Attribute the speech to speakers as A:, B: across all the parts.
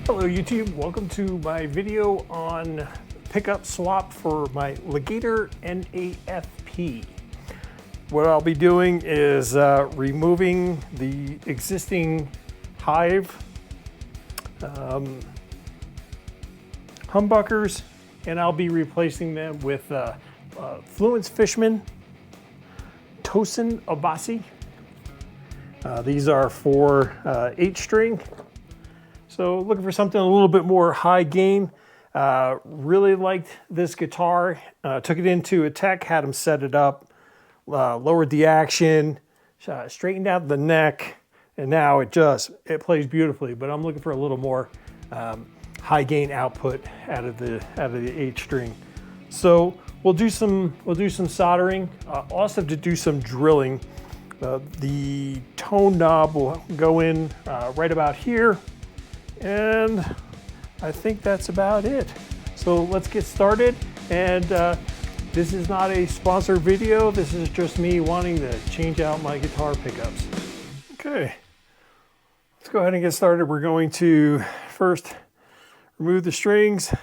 A: Hello YouTube, welcome to my video on pickup swap for my Legator N8FP. What I'll be doing is removing the existing Hive humbuckers, and I'll be replacing them with Fluence Fishman Tosin Abasi. These are for 8-string. So looking for something a little bit more high gain. Really liked this guitar. Took it into a tech, had him set it up, lowered the action, straightened out the neck, and now it plays beautifully. But I'm looking for a little more high gain output out of the 8-string. So we'll do some soldering. Also to do some drilling. The tone knob will go in right about here. And I think that's about it. So let's get started. And this is not a sponsored video. This is just me wanting to change out my guitar pickups. Okay, let's go ahead and get started. We're going to first remove the strings,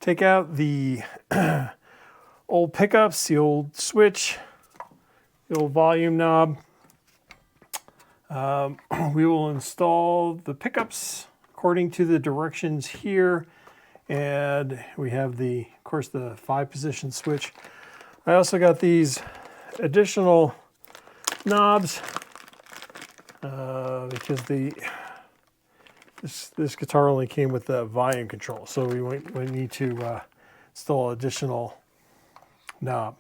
A: take out the old pickups, the old switch, the old volume knob. We will install the pickups according to the directions here, and we have of course the 5-position switch. I also got these additional knobs because this guitar only came with the volume control, so we need to install additional knob.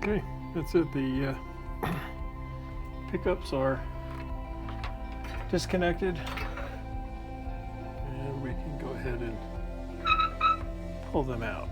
A: Okay, that's it. The pickups are disconnected, and we can go ahead and pull them out.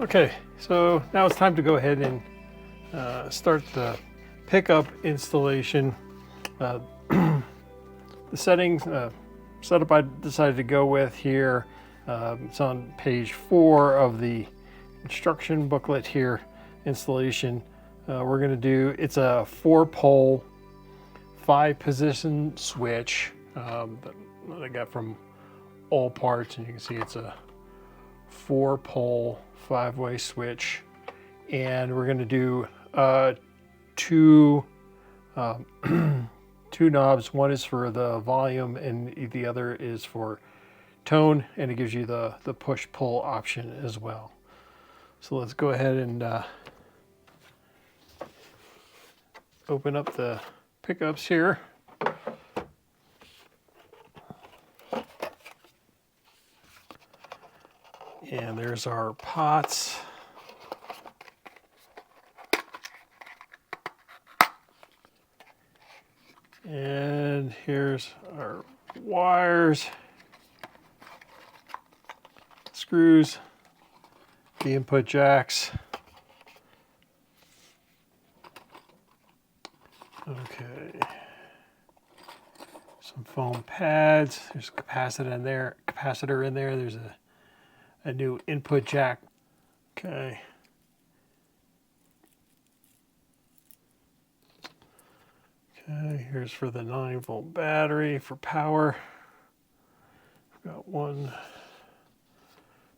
A: Okay, so now it's time to go ahead and start the pickup installation. The settings, setup I decided to go with here, it's on page 4 of the instruction booklet here, installation. We're going to do, it's a 4-pole 5-position switch that I got from all parts, and you can see it's a 4-pole 5-way switch, and we're going to do two two knobs. One is for the volume and the other is for tone, and it gives you the push-pull option as well. So let's go ahead and open up the pickups here. And there's our pots. And here's our wires, screws, the input jacks. Okay. Some foam pads. There's a capacitor in there. There's a new input jack. Okay. Okay, here's for the 9-volt battery for power. We've got 1,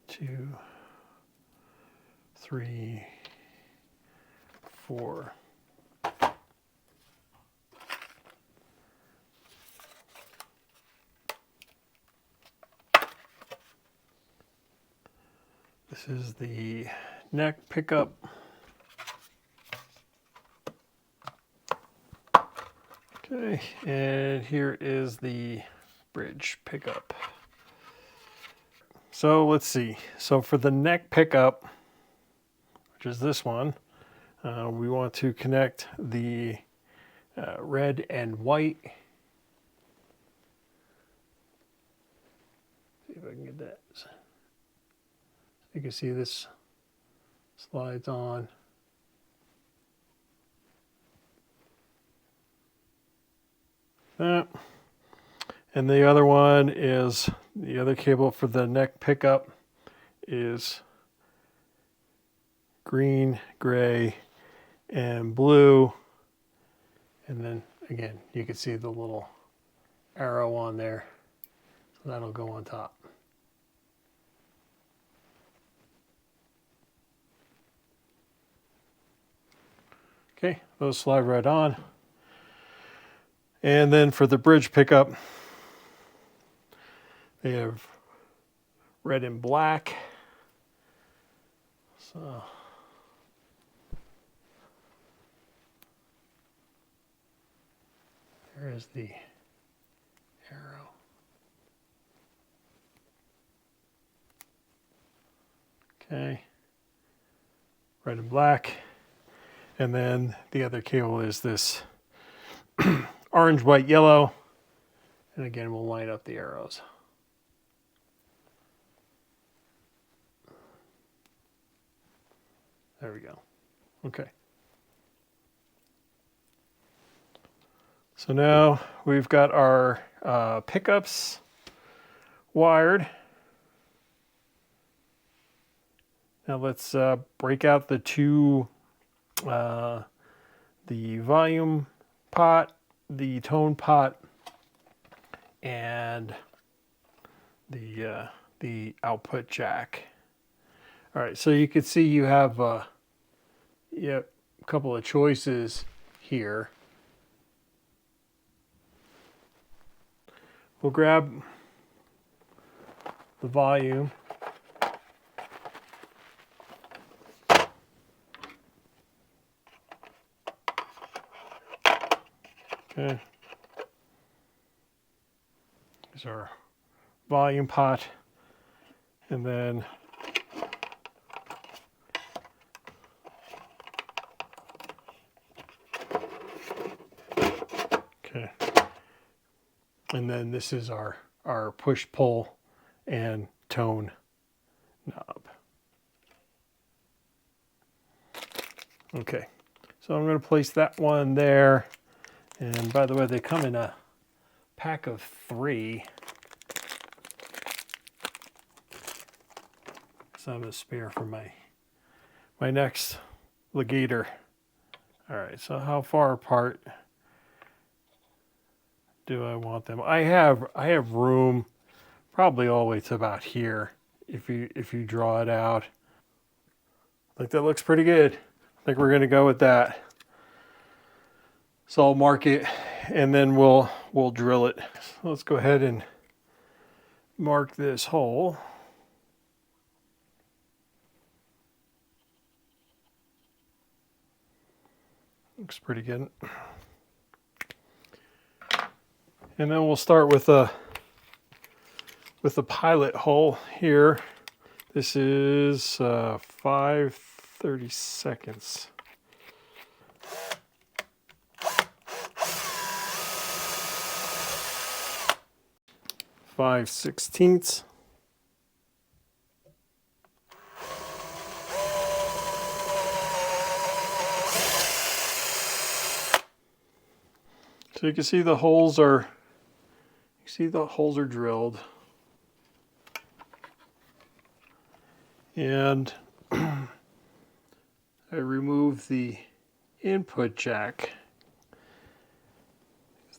A: 2, 3, 4. This is the neck pickup. Okay, and here is the bridge pickup. So let's see. So for the neck pickup, which is this one, we want to connect the red and white. See if I can get that. You can see this slides on. And the other one is, the other cable for the neck pickup is green, gray, and blue. And then again, you can see the little arrow on there. So that'll go on top. Okay, those slide right on. And then for the bridge pickup, they have red and black. So there is the arrow. Okay, red and black. And then the other cable is this orange, white, yellow. And again, we'll line up the arrows. There we go. Okay. So now we've got our pickups wired. Now let's break out the two, the volume pot, the tone pot, and the output jack. All right, so you can see you have a couple of choices here. We'll grab the volume. Okay. Here's our volume pot. And then okay. And then this is our push, pull, and tone knob. Okay, so I'm going to place that one there. And by the way, they come in a pack of 3. So I'm going to spare for my next Legator. All right, so how far apart do I want them? I have room probably all the way to about here if you draw it out. I think that looks pretty good. I think we're going to go with that. So I'll mark it and then we'll drill it. So let's go ahead and mark this hole. Looks pretty good. And then we'll start with the pilot hole here. This is 5/32. 5/16. So you can see the holes are drilled. And I remove the input jack.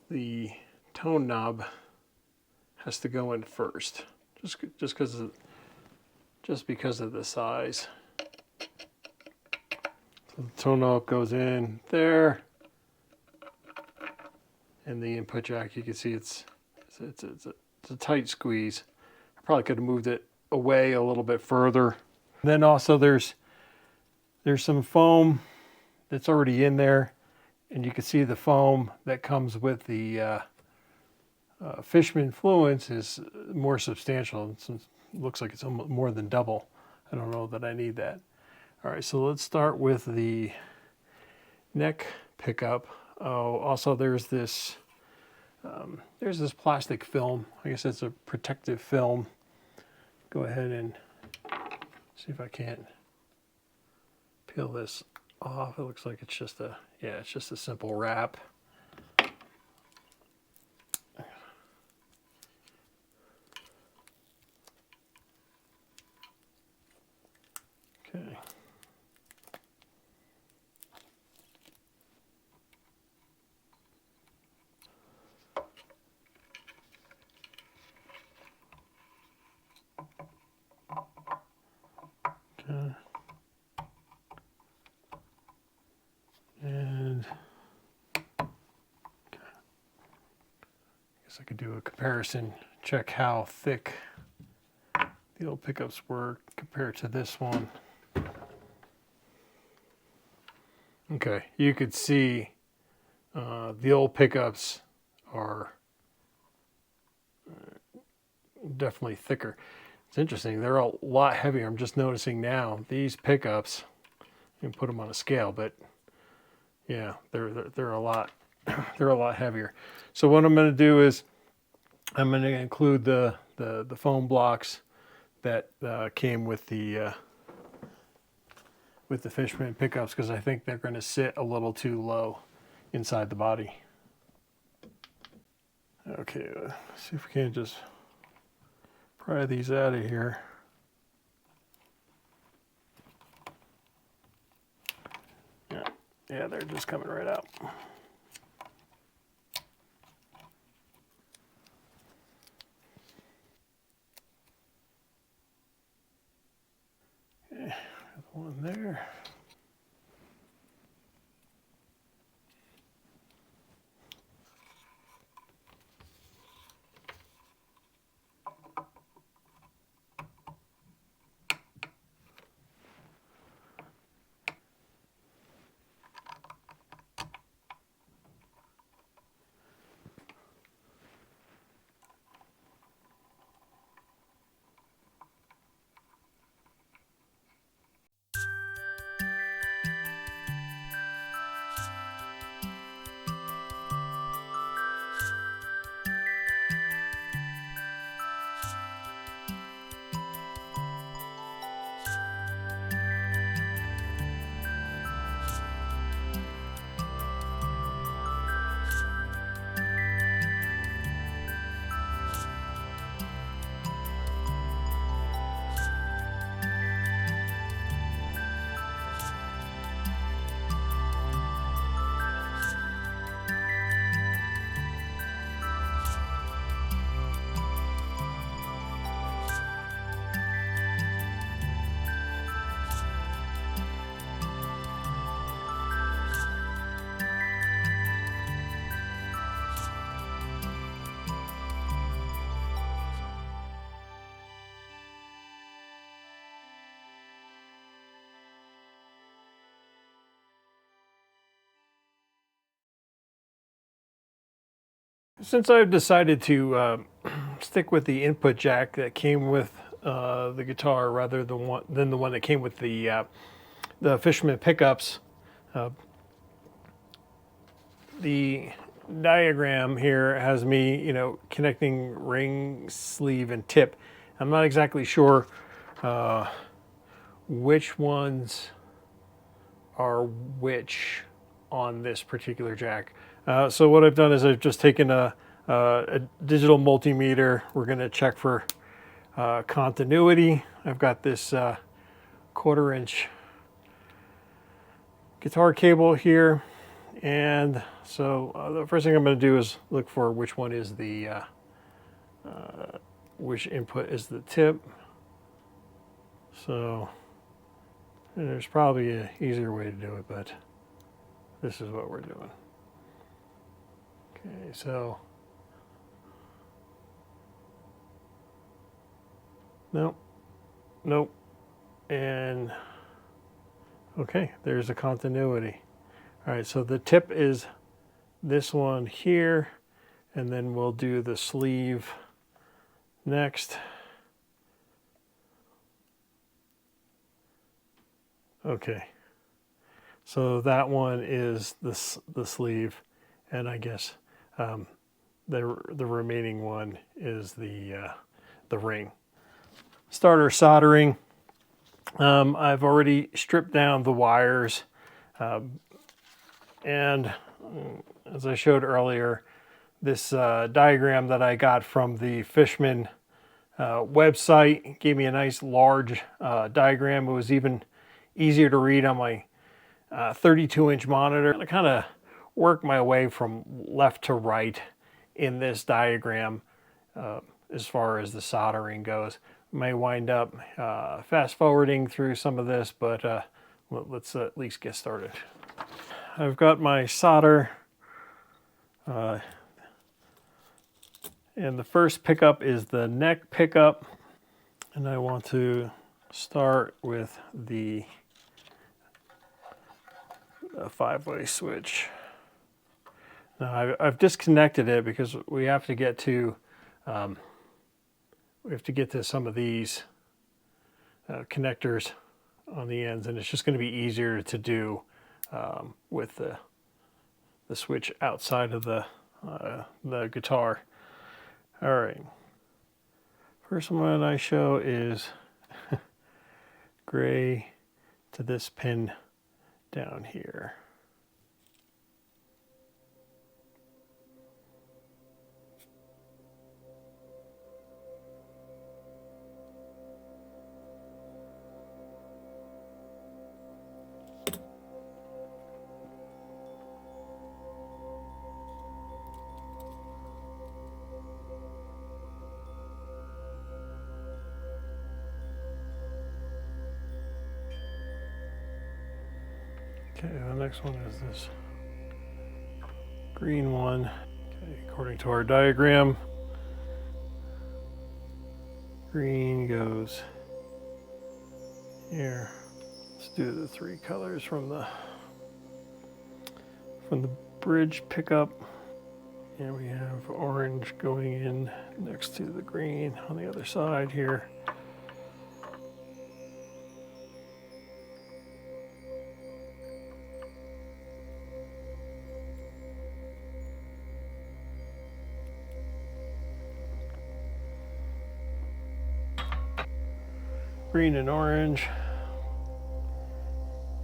A: The tone knob has to go in first, just because of the size. So the tone knob goes in there, and the input jack, you can see it's a tight squeeze. I probably could have moved it away a little bit further. And then also there's some foam that's already in there, and you can see the foam that comes with the Fishman Fluence is more substantial. It looks like it's almost more than double. I don't know that I need that. All right, so let's start with the neck pickup. Oh, also there's this plastic film. I guess it's a protective film. Go ahead and see if I can't peel this off. It looks like it's just a simple wrap. Okay. Okay. And okay. I guess I could do a comparison, check how thick the old pickups were compared to this one. Okay, you could see the old pickups are definitely thicker. It's interesting, they're a lot heavier. I'm just noticing now these pickups, you can put them on a scale, but yeah, they're a lot they're a lot heavier. So what I'm going to do is I'm going to include the foam blocks that came with the Fishman pickups, because I think they're going to sit a little too low inside the body. Okay, let's see if we can just pry these out of here. Yeah, they're just coming right out. Okay, one there. Since I've decided to stick with the input jack that came with the guitar rather than the one that came with the Fishman pickups, the diagram here has me, connecting ring, sleeve, and tip. I'm not exactly sure which ones are which on this particular jack. So what I've done is I've just taken a digital multimeter. We're going to check for continuity. I've got this 1/4 inch guitar cable here. And so the first thing I'm going to do is look for which one is the, which input is the tip. So there's probably an easier way to do it, but this is what we're doing. Okay, so nope, and okay, there's a continuity. All right, so the tip is this one here, and then we'll do the sleeve next. Okay, so that one is the sleeve, and I guess the remaining one is the ring. Starter soldering. I've already stripped down the wires, and as I showed earlier, this diagram that I got from the Fishman website gave me a nice large diagram. It was even easier to read on my 32-inch monitor. I kind of worked my way from left to right in this diagram as far as the soldering goes. May wind up fast forwarding through some of this, but let's at least get started. I've got my solder, and the first pickup is the neck pickup, and I want to start with the 5-way switch. Now I've disconnected it because we have to get to some of these connectors on the ends, and it's just going to be easier to do with the switch outside of the guitar. All right. First one I show is gray to this pin down here. Okay, the next one is this green one. Okay, according to our diagram, green goes here. Let's do the 3 colors from the bridge pickup. And we have orange going in next to the green on the other side here. Green and orange.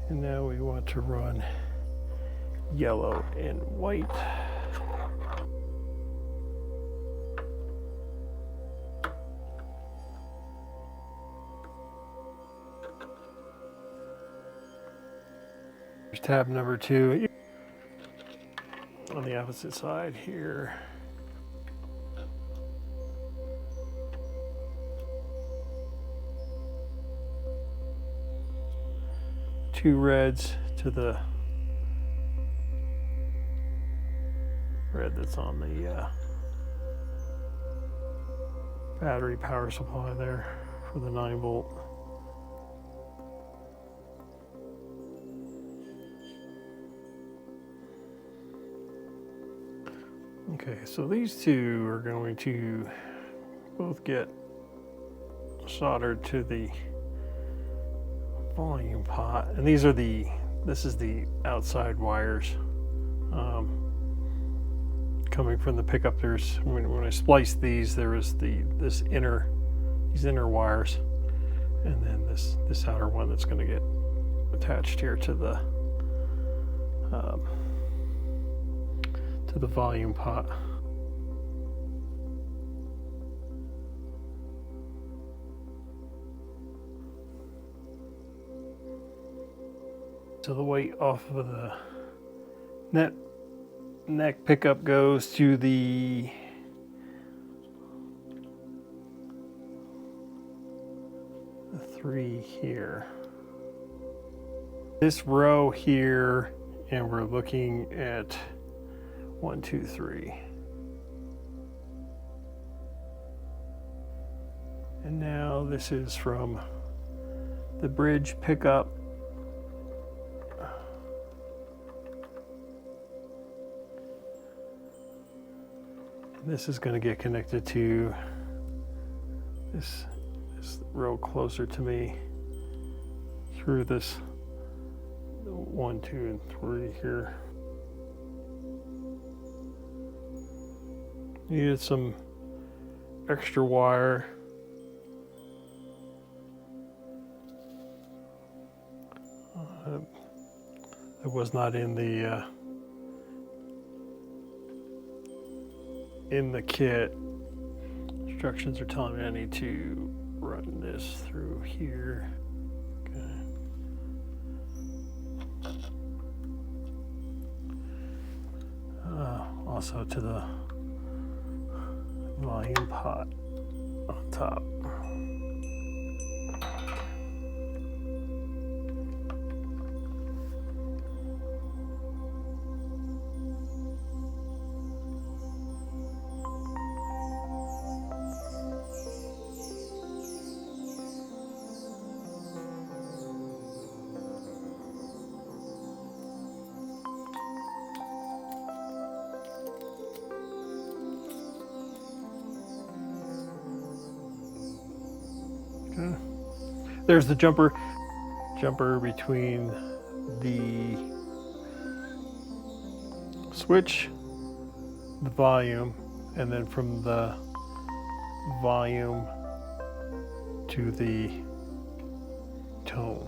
A: And now we want to run yellow and white. Here's tab number 2 on the opposite side here. Two reds to the red that's on the battery power supply there for the 9-volt. Okay, so these two are going to both get soldered to the volume pot, and this is the outside wires coming from the pickup. There's when I spliced these, there was these inner wires, and then this outer one that's going to get attached here to the volume pot. So the weight off of the neck pickup goes to the three here. This row here, and we're looking at 1, 2, 3. And now this is from the bridge pickup. This is going to get connected to this row closer to me through this 1, 2, and 3 here. Needed some extra wire. It was not in the kit. Instructions are telling me I need to run this through here. Okay. Also to the volume pot on top. Okay. There's the jumper between the switch, the volume, and then from the volume to the tone.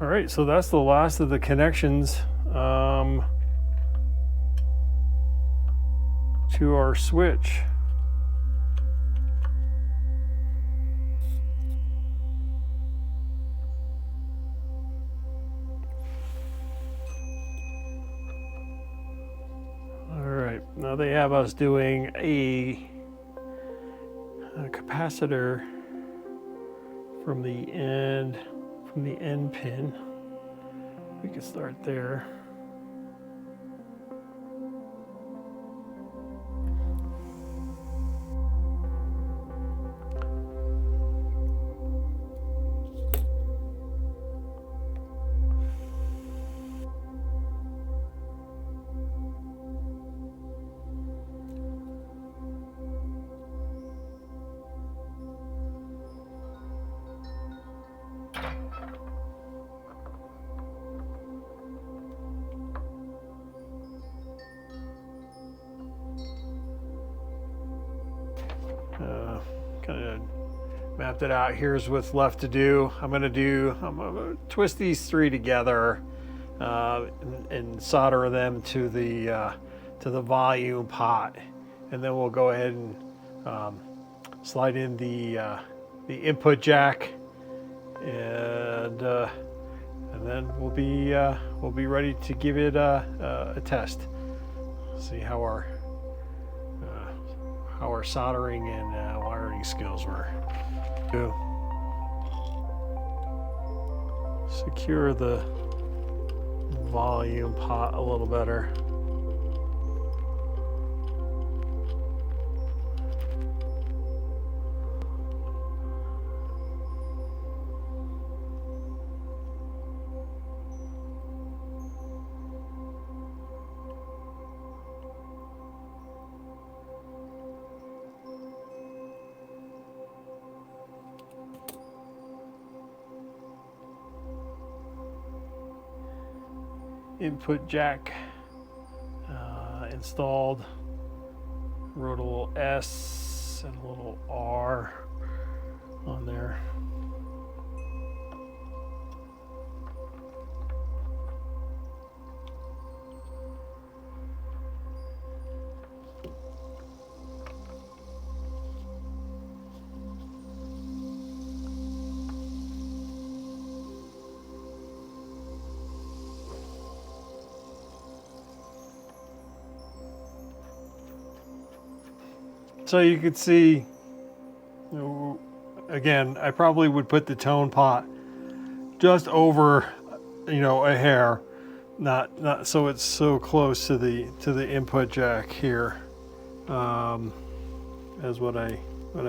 A: All right, so that's the last of the connections to our switch. All right, now they have us doing a capacitor from the end pin. We can start there. Kind of mapped it out. Here's what's left to do. I'm gonna twist these three together and solder them to the volume pot, and then we'll go ahead and slide in the input jack, and then we'll be ready to give it a test. See how our soldering and wiring skills were. Secure the volume pot a little better. Input jack installed. Wrote a little S and a little R on there. So you could see, again, I probably would put the tone pot just over, a hair, not so it's so close to the input jack here, as what I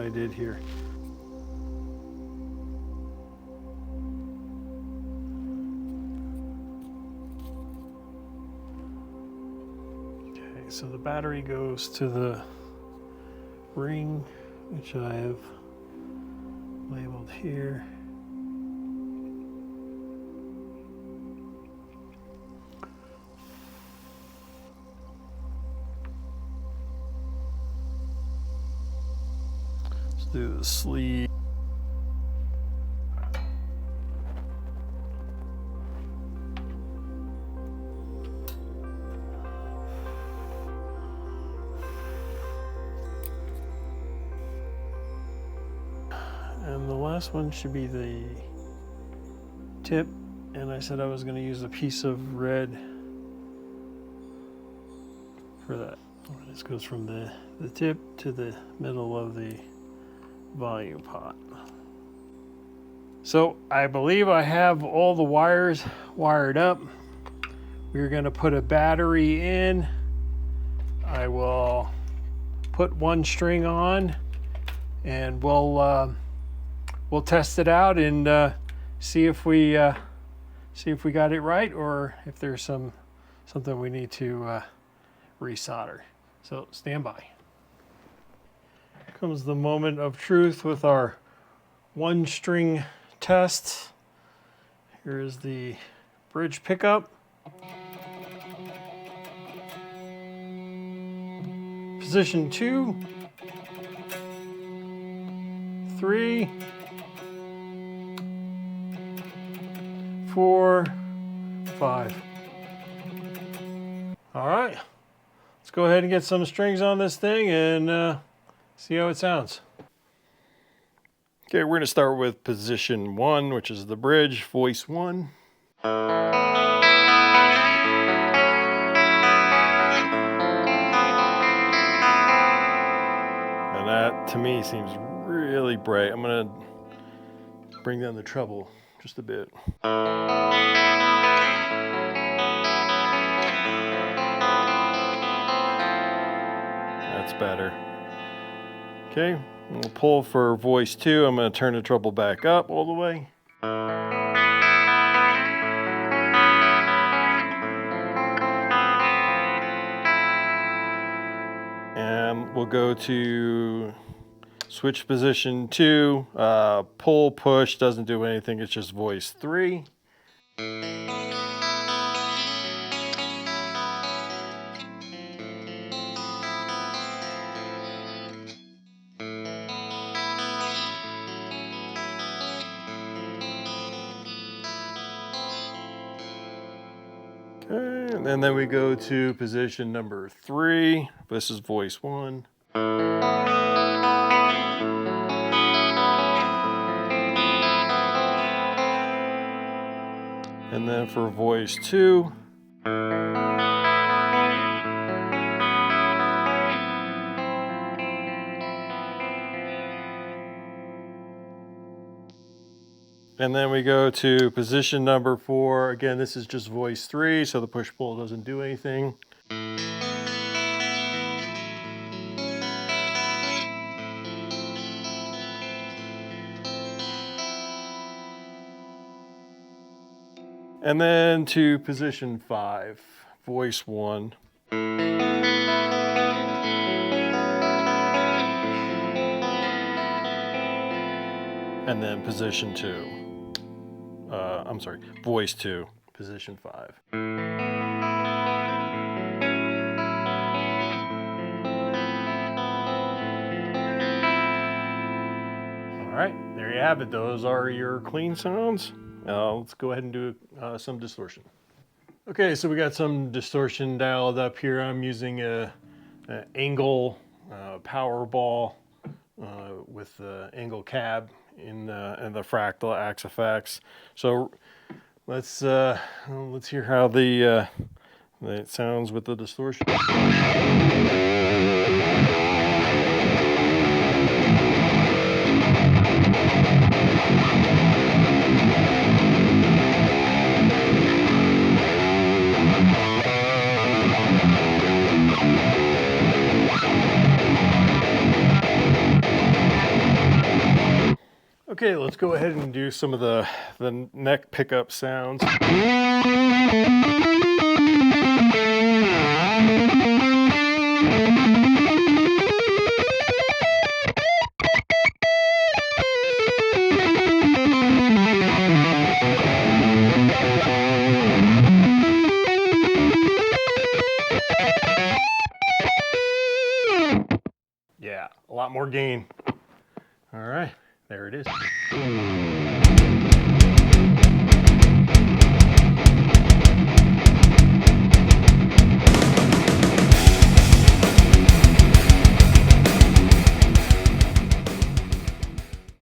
A: did here. Okay, so the battery goes to the ring, which I have labeled here. Let's do the sleeve. And the last one should be the tip, and I said I was going to use a piece of red for that. This goes from the tip to the middle of the volume pot. So I believe I have all the wires wired up. We're going to put a battery in. I will put one string on, and we'll test it out and see if we got it right, or if there's something we need to resolder. So stand by. Here comes the moment of truth with our one string test. Here is the bridge pickup. Position 2, 3, 4, 5. All right, let's go ahead and get some strings on this thing and see how it sounds. Okay, we're going to start with position 1, which is the bridge, voice 1. And that, to me, seems really bright. I'm going to bring down the treble just a bit. That's better. Okay, we'll pull for voice 2. I'm going to turn the treble back up all the way. And we'll go to switch position 2. Pull, push, doesn't do anything. It's just voice 3. Okay, and then we go to position number 3. This is voice 1. And then for voice 2. And then we go to position number 4. Again, this is just voice 3, so the push-pull doesn't do anything. And then to position 5, voice 1. And then position 2. I'm sorry, voice 2, position 5. All right, there you have it. Those are your clean sounds. Let's go ahead and do some distortion. Okay, so we got some distortion dialed up here. I'm using an angle power ball with the angle cab in the fractal axe effects. So let's hear how it sounds with the distortion. Okay, let's go ahead and do some of the neck pickup sounds. Yeah, a lot more gain. All right. There it is.